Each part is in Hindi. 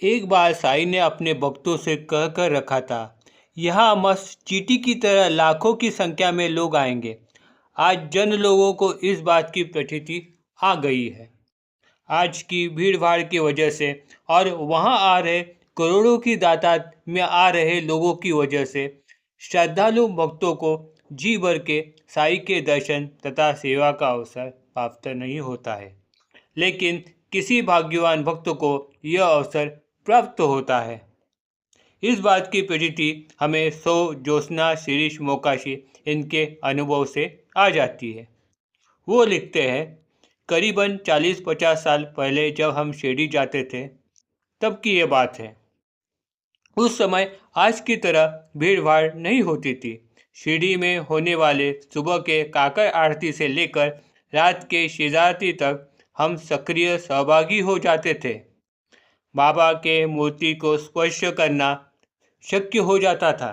एक बार साईं ने अपने भक्तों से कह कर रखा था, यहाँ मस्त चींटी की तरह लाखों की संख्या में लोग आएंगे। आज जन लोगों को इस बात की प्रतीति आ गई है। आज की भीड़ भाड़ की वजह से और वहाँ आ रहे करोड़ों की तादाद में आ रहे लोगों की वजह से श्रद्धालु भक्तों को जी भर के साईं के दर्शन तथा सेवा का अवसर प्राप्त नहीं होता है, लेकिन किसी भाग्यवान भक्त को यह अवसर प्राप्त होता है। इस बात की प्रतीति हमें सौ ज्योत्सना शिरीष मोकाशी इनके अनुभव से आ जाती है। वो लिखते हैं, करीबन 40-50 साल पहले जब हम शिरडी जाते थे तब की ये बात है। उस समय आज की तरह भीड़ भाड़ नहीं होती थी। शिरडी में होने वाले सुबह के काकर आरती से लेकर रात के शिवरात्रि तक हम सक्रिय सहभागी हो जाते थे। बाबा के मूर्ति को स्पर्श करना शक्य हो जाता था।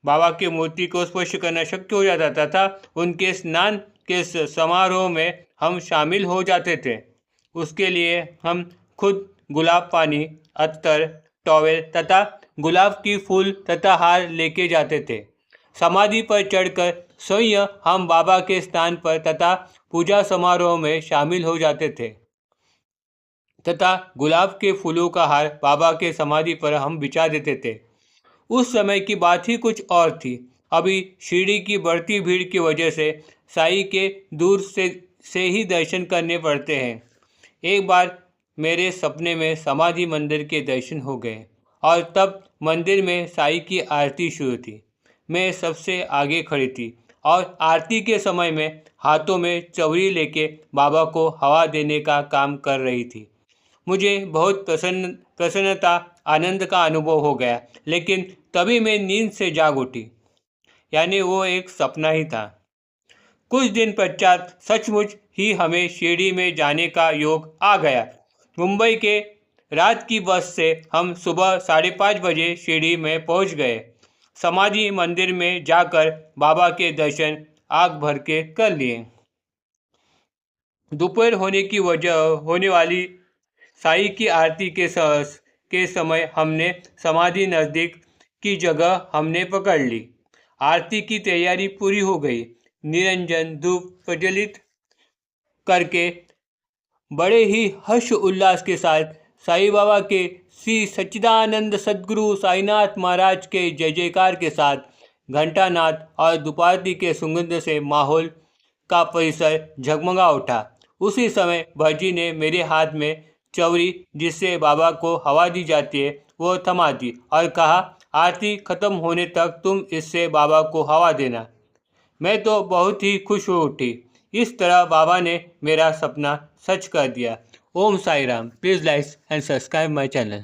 बाबा की मूर्ति को स्पर्श करना शक्य हो जाता था। उनके स्नान के समारोह में हम शामिल हो जाते थे। उसके लिए हम खुद गुलाब पानी, अत्तर, टॉवेल तथा गुलाब की फूल तथा हार लेके जाते थे। समाधि पर चढ़कर स्वयं हम बाबा के स्थान पर तथा पूजा समारोह में शामिल हो जाते थे तथा गुलाब के फूलों का हार बाबा के समाधि पर हम बिछा देते थे। उस समय की बात ही कुछ और थी। अभी शिरडी की बढ़ती भीड़ की वजह से साईं के दूर से ही दर्शन करने पड़ते हैं। एक बार मेरे सपने में समाधि मंदिर के दर्शन हो गए और तब मंदिर में साईं की आरती शुरू थी। मैं सबसे आगे खड़ी थी और आरती के समय में हाथों में चवरी लेके बाबा को हवा देने का काम कर रही थी। मुझे बहुत प्रसन्नता आनंद का अनुभव हो गया, लेकिन तभी मैं नींद से जाग उठी, यानी वो एक सपना ही था। कुछ दिन पश्चात सचमुच ही हमें शिरडी में जाने का योग आ गया। मुंबई के रात की बस से हम सुबह 5:30 बजे शिरडी में पहुंच गए। समाधि मंदिर में जाकर बाबा के दर्शन आग भर के कर लिए। दोपहर होने वाली साईं की आरती के समय हमने समाधि नज़दीक की जगह हमने पकड़ ली। आरती की तैयारी पूरी हो गई। निरंजन धूप प्रज्वलित करके बड़े ही हर्ष उल्लास के साथ साईं बाबा के श्री सच्चिदानंद सद्गुरु साईनाथ महाराज के जय जयकार के साथ घंटानाद और धूपारती के सुगंध से माहौल का परिसर झगमगा उठा। उसी समय भटजी ने मेरे हाथ में चवरी, जिससे बाबा को हवा दी जाती है, वो थमा दी और कहा, आरती खत्म होने तक तुम इससे बाबा को हवा देना। मैं तो बहुत ही खुश हो उठी। इस तरह बाबा ने मेरा सपना सच कर दिया। Om Sai Ram. Please like and subscribe my channel.